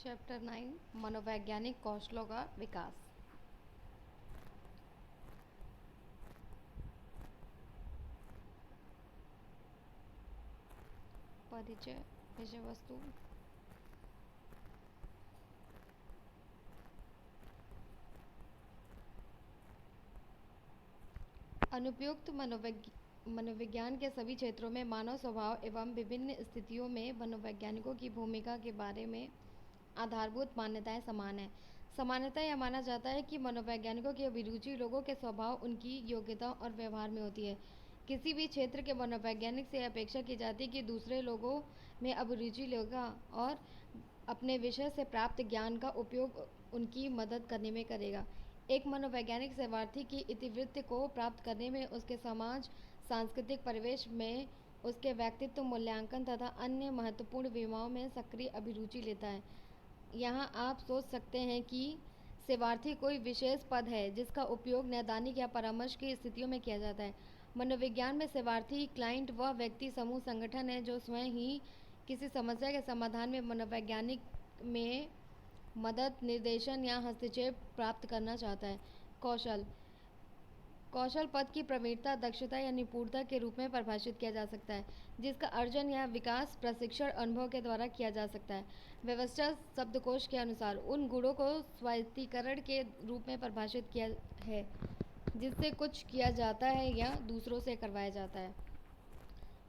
Chapter 9 मनोवैज्ञानिक कौशलों का विकास। परिचय। विषय वस्तु। अनुपयुक्त मनोविज्ञान के सभी क्षेत्रों में मानव स्वभाव एवं विभिन्न स्थितियों में मनोवैज्ञानिकों की भूमिका के बारे में आधारभूत मान्यताएं समान हैं। सामान्यतः यह माना जाता है कि मनोवैज्ञानिकों की अभिरुचि लोगों के स्वभाव, उनकी योग्यता और व्यवहार में होती है। किसी भी क्षेत्र के मनोवैज्ञानिक से अपेक्षा की जाती है कि दूसरे लोगों में अभिरुचि लेगा और अपने विषय से प्राप्त ज्ञान का उपयोग उनकी मदद करने में करेगा। एक मनोवैज्ञानिक शरणार्थी की इतिवृत्ति को प्राप्त करने में उसके समाज, सांस्कृतिक परिवेश में उसके व्यक्तित्व मूल्यांकन तथा अन्य महत्वपूर्ण विमाओं में सक्रिय अभिरुचि लेता है। यहाँ आप सोच सकते हैं कि शरणार्थी कोई विशेष पद है जिसका उपयोग नैदानिक या परामर्श की स्थितियों में किया जाता है। मनोविज्ञान में शरणार्थी क्लाइंट वह व्यक्ति समूह संगठन है जो स्वयं ही किसी समस्या के समाधान में मनोवैज्ञानिक में मदद, निर्देशन या हस्तक्षेप प्राप्त करना चाहता है। कौशल। कौशल पद की प्रवीणता, दक्षता या निपुणता के रूप में परिभाषित किया जा सकता है, जिसका अर्जन या विकास प्रशिक्षण अनुभव के द्वारा किया जा सकता है। व्यवस्था शब्दकोश के अनुसार उन गुणों को स्वायत्तीकरण के रूप में परिभाषित किया है जिससे कुछ किया जाता है या दूसरों से करवाया जाता है।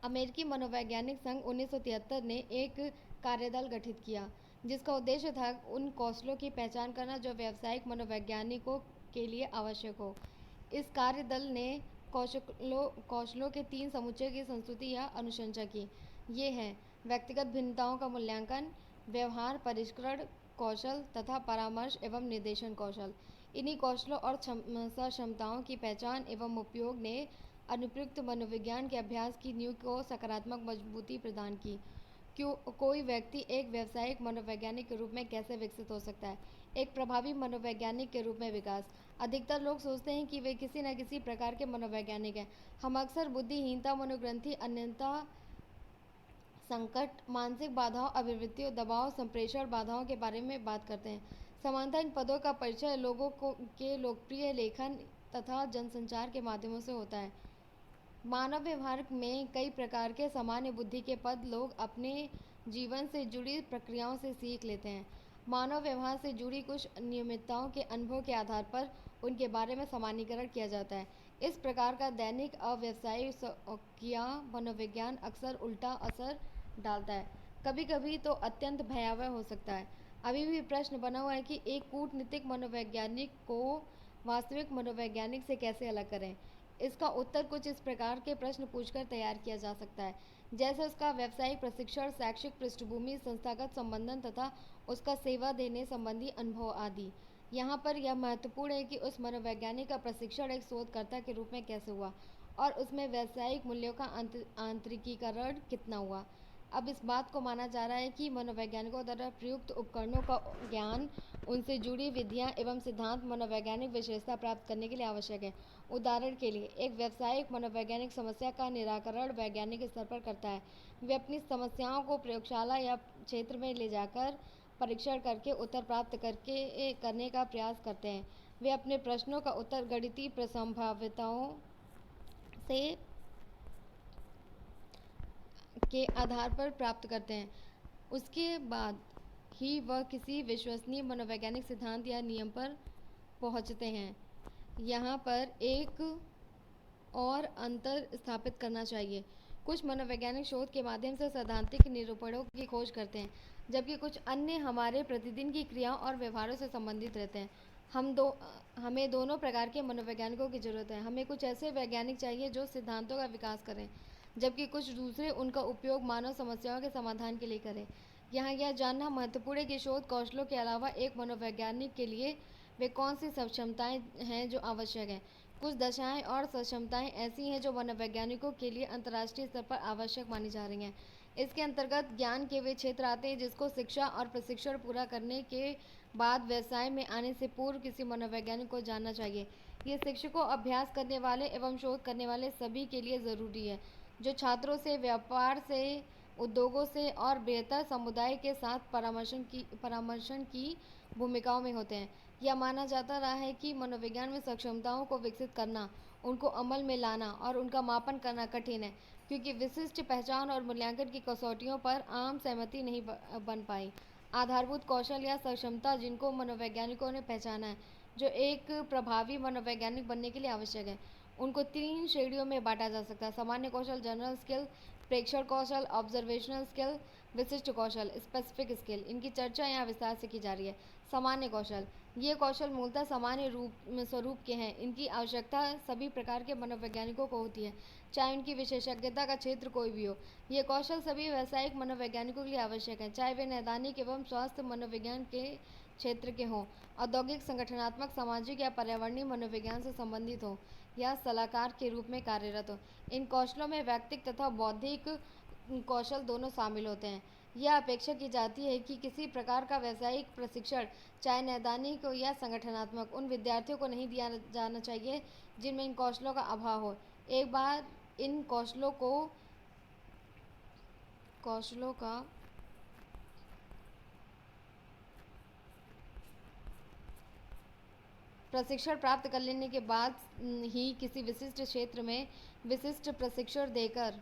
अमेरिकी मनोवैज्ञानिक संघ 1973 ने एक कार्यदल गठित किया जिसका उद्देश्य था उन कौशलों की पहचान करना जो व्यावसायिक मनोवैज्ञानिकों के लिए आवश्यक हो। इस कार्यदल ने कौशलों के 3 समुच्चय की संस्तुति या अनुशंसा की। ये हैं व्यक्तिगत भिन्नताओं का मूल्यांकन, व्यवहार परिष्करण कौशल तथा परामर्श एवं निर्देशन कौशल। इन्हीं कौशलों और क्षमताओं की पहचान एवं उपयोग ने अनुप्रयुक्त मनोविज्ञान के अभ्यास की नींव को सकारात्मक मजबूती प्रदान की। क्यों कोई व्यक्ति एक व्यावसायिक मनोवैज्ञानिक के रूप में कैसे विकसित हो सकता है? एक प्रभावी मनोवैज्ञानिक के रूप में विकास। अधिकतर लोग सोचते हैं कि वे किसी न किसी प्रकार के मनोवैज्ञानिक हैं। हम अक्सर बुद्धिहीनता, मनोग्रंथि, अन्यथा संकट, मानसिक बाधाओं, अभिवृत्तियों, दबाव, संप्रेषण बाधाओं के बारे में बात करते हैं। सामान्यतः इन पदों का परिचय लोगों के लोकप्रिय लेखन तथा जनसंचार के माध्यमों से होता है। मानव व्यवहार में कई प्रकार के सामान्य बुद्धि के पद लोग अपने जीवन से जुड़ी प्रक्रियाओं से सीख लेते हैं। मानव व्यवहार से जुड़ी कुछ नियमितताओं के अनुभव के आधार पर उनके बारे में सामान्यीकरण किया जाता है। इस प्रकार का दैनिक अव्यवसायिक किया मनोविज्ञान अक्सर उल्टा असर डालता है, कभी कभी तो अत्यंत भयावह हो सकता है। अभी भी प्रश्न बना हुआ है कि एक कूटनीतिक मनोवैज्ञानिक को वास्तविक मनोवैज्ञानिक से कैसे अलग करें। इसका उत्तर कुछ इस प्रकार के प्रश्न पूछकर तैयार किया जा सकता है, जैसे उसका व्यावसायिक प्रशिक्षण, शैक्षिक पृष्ठभूमि, संस्थागत संबंधन तथा उसका सेवा देने संबंधी अनुभव आदि। यहाँ पर यह महत्वपूर्ण है कि उस मनोवैज्ञानिक का प्रशिक्षण एक शोधकर्ता के रूप में कैसे हुआ और उसमें व्यावसायिक मूल्यों का आंतरिकीकरण कितना हुआ। अब इस बात को माना जा रहा है कि मनोवैज्ञानिकों द्वारा प्रयुक्त उपकरणों का ज्ञान, उनसे जुड़ी विधियां एवं सिद्धांत मनोवैज्ञानिक विशेषता प्राप्त करने के लिए आवश्यक है। उदाहरण के लिए, एक व्यावसायिक मनोवैज्ञानिक समस्या का निराकरण वैज्ञानिक स्तर पर करता है। वे अपनी समस्याओं को प्रयोगशाला या क्षेत्र में ले जाकर परीक्षण करके उत्तर प्राप्त करने का प्रयास करते हैं। वे अपने प्रश्नों का उत्तर गणितीय संभाव्यताओं से के आधार पर प्राप्त करते हैं। उसके बाद ही वह किसी विश्वसनीय मनोवैज्ञानिक सिद्धांत या नियम पर पहुंचते हैं। यहाँ पर एक और अंतर स्थापित करना चाहिए। कुछ मनोवैज्ञानिक शोध के माध्यम से सैद्धांतिक निरूपणों की खोज करते हैं, जबकि कुछ अन्य हमारे प्रतिदिन की क्रियाओं और व्यवहारों से संबंधित रहते हैं। हमें दोनों प्रकार के मनोवैज्ञानिकों की जरूरत है। हमें कुछ ऐसे वैज्ञानिक चाहिए जो सिद्धांतों का विकास करें, जबकि कुछ दूसरे उनका उपयोग मानव समस्याओं के समाधान के लिए करें। यहाँ यह जानना महत्वपूर्ण है कि शोध कौशलों के अलावा एक मनोवैज्ञानिक के लिए वे कौन सी क्षमताएं हैं जो आवश्यक हैं। कुछ दशाएं और सक्षमताएं ऐसी हैं जो मनोवैज्ञानिकों के लिए अंतर्राष्ट्रीय स्तर पर आवश्यक मानी जा रही हैं। इसके अंतर्गत ज्ञान के वे क्षेत्र आते हैं जिसको शिक्षा और प्रशिक्षण पूरा करने के बाद व्यवसाय में आने से पूर्व किसी मनोवैज्ञानिक को जानना चाहिए। ये शिक्षकों, अभ्यास करने वाले एवं शोध करने वाले सभी के लिए ज़रूरी है। जो छात्रों से व्यापार से उद्योगों से और बेहतर समुदाय के साथ परामर्शन की भूमिकाओं में होते हैं। यह माना जाता रहा है कि मनोविज्ञान में सक्षमताओं को विकसित करना, उनको अमल में लाना और उनका मापन करना कठिन है, क्योंकि विशिष्ट पहचान और मूल्यांकन की कसौटियों पर आम सहमति नहीं बन पाई। आधारभूत कौशल या सक्षमता जिनको मनोवैज्ञानिकों ने पहचाना है, जो एक प्रभावी मनोवैज्ञानिक बनने के लिए आवश्यक है, उनको 3 श्रेणियों में बाँटा जा सकता है: सामान्य कौशल, जनरल स्किल, प्रेक्षण कौशल, ऑब्जर्वेशनल स्किल, विशिष्ट कौशल, स्पेसिफिक स्किल। इनकी चर्चा यहाँ विस्तार से की जा रही है। सामान्य कौशल: ये कौशल मूलतः सामान्य स्वरूप के हैं। इनकी आवश्यकता सभी प्रकार के मनोवैज्ञानिकों को होती है, चाहे उनकी विशेषज्ञता का क्षेत्र कोई भी हो। ये कौशल सभी व्यावसायिक मनोवैज्ञानिकों के लिए आवश्यक हैं, चाहे वे नैदानिक एवं स्वास्थ्य मनोविज्ञान के क्षेत्र के हों, औद्योगिक, संगठनात्मक, सामाजिक या पर्यावरणीय मनोविज्ञान से संबंधित हों, या सलाहकार के रूप में कार्यरत हो। इन कौशलों में व्यक्तिक तथा बौद्धिक कौशल दोनों शामिल होते हैं। यह अपेक्षा की जाती है कि किसी प्रकार का व्यावसायिक प्रशिक्षण, चाहे नैदानिक हो या संगठनात्मक, उन विद्यार्थियों को नहीं दिया जाना चाहिए जिनमें इन कौशलों का अभाव हो। एक बार इन कौशलों का प्रशिक्षण प्राप्त कर लेने के बाद ही किसी विशिष्ट क्षेत्र में विशिष्ट प्रशिक्षण देकर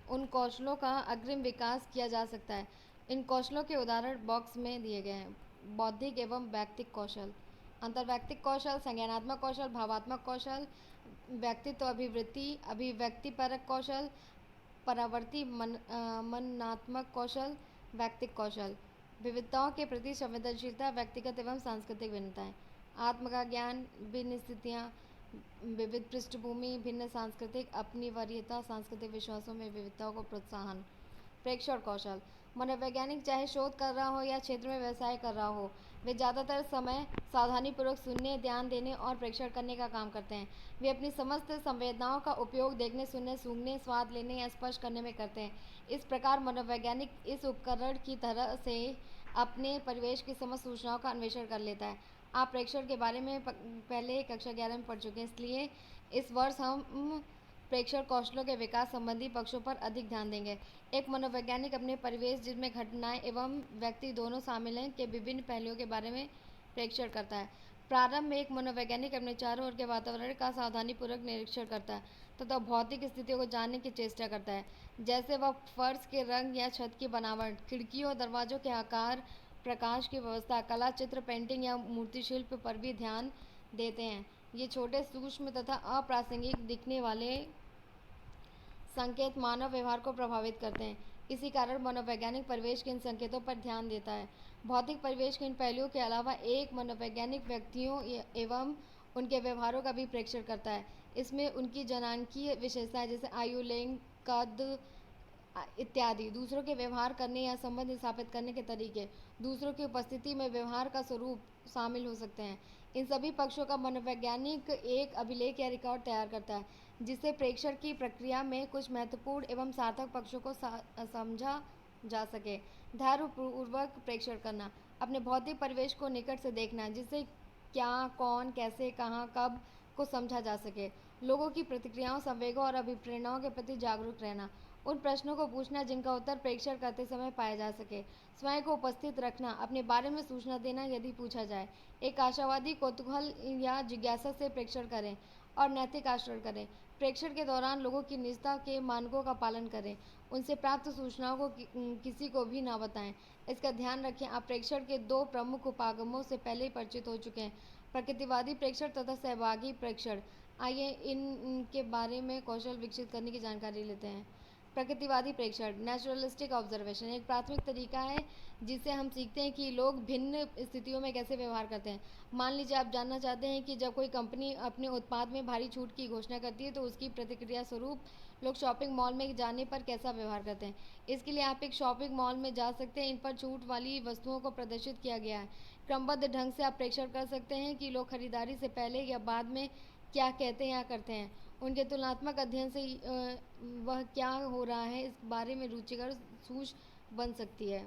उन कौशलों का अग्रिम विकास किया जा सकता है। इन कौशलों के उदाहरण बॉक्स में दिए गए हैं। बौद्धिक एवं व्यक्तिक कौशल: अंतर्वैयक्तिक कौशल, संज्ञानात्मक कौशल, भावात्मक कौशल, व्यक्तित्व अभिव्यक्तिपरक कौशल, परावर्ती मननात्मक कौशल, व्यक्तिक कौशल। विविधताओं के प्रति संवेदनशीलता, व्यक्तिगत एवं सांस्कृतिक भिन्नताएं, आत्म का ज्ञान, भिन्न स्थितियां, विविध पृष्ठभूमि, भिन्न सांस्कृतिक अपरिहार्यता, सांस्कृतिक विश्वासों में विविधताओं को प्रोत्साहन। प्रेक्षण कौशल: मनोवैज्ञानिक चाहे शोध कर रहा हो या क्षेत्र में व्यवसाय कर रहा हो, वे ज़्यादातर समय सावधानीपूर्वक सुनने, ध्यान देने और प्रेक्षण करने का काम करते हैं। वे अपनी समस्त संवेदनाओं का उपयोग देखने, सुनने, सूंघने, स्वाद लेने या स्पर्श करने में करते हैं। इस प्रकार मनोवैज्ञानिक इस उपकरण की तरह से अपने परिवेश की समस्त सूचनाओं का अन्वेषण कर लेता है। आप प्रेक्षण के बारे में पहले कक्षा 11 में पढ़ चुके हैं, इसलिए इस वर्ष हम प्रेक्षण कौशलों के विकास संबंधी पक्षों पर अधिक ध्यान देंगे। एक मनोवैज्ञानिक अपने परिवेश, जिसमें घटनाएं एवं व्यक्ति दोनों शामिल हैं, के विभिन्न पहलुओं के बारे में प्रेक्षण करता है। प्रारंभ में एक मनोवैज्ञानिक अपने चारों ओर के वातावरण का सावधानीपूर्वक निरीक्षण करता है तथा भौतिक स्थितियों को जानने की चेष्टा करता है, जैसे वह फर्श के रंग या छत की बनावट, खिड़कियों और दरवाजों के आकार, प्रकाश की व्यवस्था, कला, चित्र, पेंटिंग या मूर्तिशिल्प पर भी ध्यान देते हैं। ये छोटे, सूक्ष्म तथा अप्रासंगिक दिखने वाले संकेत मानव व्यवहार को प्रभावित करते हैं। इसी कारण मनोवैज्ञानिक परिवेश के इन संकेतों पर ध्यान देता है। भौतिक परिवेश के इन पहलुओं के अलावा एक मनोवैज्ञानिक व्यक्तियों एवं उनके व्यवहारों का भी प्रेक्षण करता है। इसमें उनकी जनांकीय विशेषताएं, जैसे आयु, लिंग, कद इत्यादि, दूसरों के व्यवहार करने या संबंध स्थापित करने के तरीके, दूसरों की उपस्थिति में व्यवहार का स्वरूप शामिल हो सकते हैं। इन सभी पक्षों का मनोवैज्ञानिक एक अभिलेख या रिकॉर्ड तैयार करता है, जिससे प्रेक्षण की प्रक्रिया में कुछ महत्वपूर्ण एवं सार्थक पक्षों को समझा जा सके। धैर्यपूर्वक प्रेक्षण करना: अपने भौतिक परिवेश को निकट से देखना, जिससे क्या, कौन, कैसे, कहाँ, कब को समझा जा सके। लोगों की प्रतिक्रियाओं, संवेगों और अभिप्रेरणाओं के प्रति जागरूक रहना। उन प्रश्नों को पूछना जिनका उत्तर प्रेक्षण करते समय पाया जा सके। स्वयं को उपस्थित रखना, अपने बारे में सूचना देना यदि पूछा जाए। एक आशावादी कौतूहल या जिज्ञासा से प्रेक्षण करें और नैतिक आचरण करें। प्रेक्षण के दौरान लोगों की निजता के मानकों का पालन करें। उनसे प्राप्त सूचनाओं को किसी को भी ना बताएं। इसका ध्यान रखें, आप प्रेक्षण के 2 प्रमुख उपागमों से पहले ही परिचित हो चुके हैं: प्रकृतिवादी प्रेक्षण तथा सहभागी प्रेक्षण। आइए इनके बारे में कौशल विकसित करने की जानकारी लेते हैं। प्रकृतिवादी प्रेक्षण, नेचुरलिस्टिक ऑब्जर्वेशन, एक प्राथमिक तरीका है जिससे हम सीखते हैं कि लोग भिन्न स्थितियों में कैसे व्यवहार करते हैं। मान लीजिए आप जानना चाहते हैं कि जब कोई कंपनी अपने उत्पाद में भारी छूट की घोषणा करती है तो उसकी प्रतिक्रिया स्वरूप लोग शॉपिंग मॉल में जाने पर कैसा व्यवहार करते हैं। इसके लिए आप एक शॉपिंग मॉल में जा सकते हैं। इन पर छूट वाली वस्तुओं को प्रदर्शित किया गया है। क्रमबद्ध ढंग से आप प्रेक्षण कर सकते हैं कि लोग खरीदारी से पहले या बाद में क्या कहते हैं या करते हैं। उनके तुलनात्मक अध्ययन से वह क्या हो रहा है इस बारे में रुचिकर सूझ बन सकती है।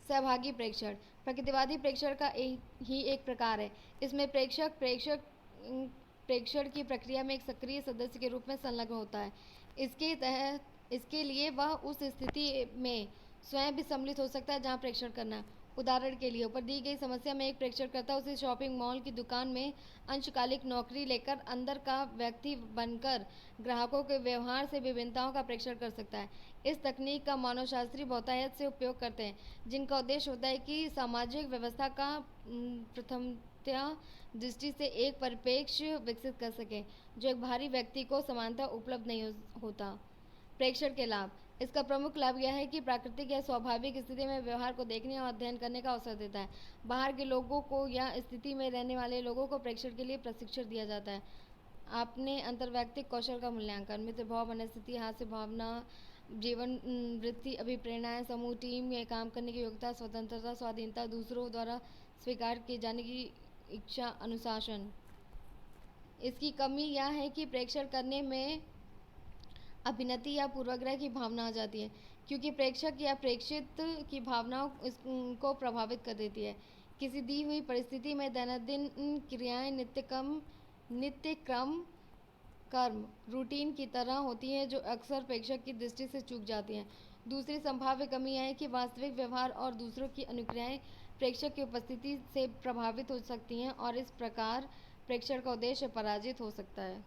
सहभागी प्रेक्षण प्रकृतिवादी प्रेक्षण का ही एक प्रकार है। इसमें प्रेक्षण की प्रक्रिया में एक सक्रिय सदस्य के रूप में संलग्न होता है। इसके लिए वह उस स्थिति में स्वयं भी सम्मिलित हो सकता है जहां प्रेक्षण करना है। उदाहरण के लिए ऊपर दी गई समस्या में एक प्रेक्षणकर्ता उसी शॉपिंग मॉल की दुकान में अंशकालिक नौकरी लेकर अंदर का व्यक्ति बनकर ग्राहकों के व्यवहार से विभिन्नताओं का प्रेक्षण कर सकता है। इस तकनीक का मानवशास्त्री बहुतायत से उपयोग करते हैं, जिनका उद्देश्य होता है कि सामाजिक व्यवस्था का प्रथमतया दृष्टि से एक परिप्रेक्ष्य विकसित कर सकें जो एक बाहरी व्यक्ति को समानता उपलब्ध नहीं होता। प्रेक्षण के लाभ इसका प्रमुख लाभ यह है कि प्राकृतिक या स्वाभाविक स्थिति में व्यवहार को देखने और अध्ययन करने का अवसर देता है। बाहर के लोगों को या स्थिति में रहने वाले लोगों को प्रेक्षण के लिए प्रशिक्षण दिया जाता है। आपने अंतर्वैयक्तिक कौशल का मूल्यांकन, मित्र भाव, मनस्थिति, हास्य भावना, जीवन वृत्ति, अभिप्रेरणाएं, समूह टीम में काम करने की योग्यता, स्वतंत्रता, स्वाधीनता, दूसरों द्वारा स्वीकार किए जाने की इच्छा, अनुशासन। इसकी कमी यह है कि प्रेक्षण करने में अभिनति या पूर्वाग्रह की भावना आ जाती है, क्योंकि प्रेक्षक या प्रेक्षित की भावनाओं को प्रभावित कर देती है। किसी दी हुई परिस्थिति में दैनंदिन क्रियाएं नित्य क्रम कर्म रूटीन की तरह होती हैं जो अक्सर प्रेक्षक की दृष्टि से चूक जाती हैं। दूसरी संभाव्य कमी यह है कि वास्तविक व्यवहार और दूसरों की अनुक्रियाएं प्रेक्षक की उपस्थिति से प्रभावित हो सकती हैं और इस प्रकार प्रेक्षण का उद्देश्य पराजित हो सकता है।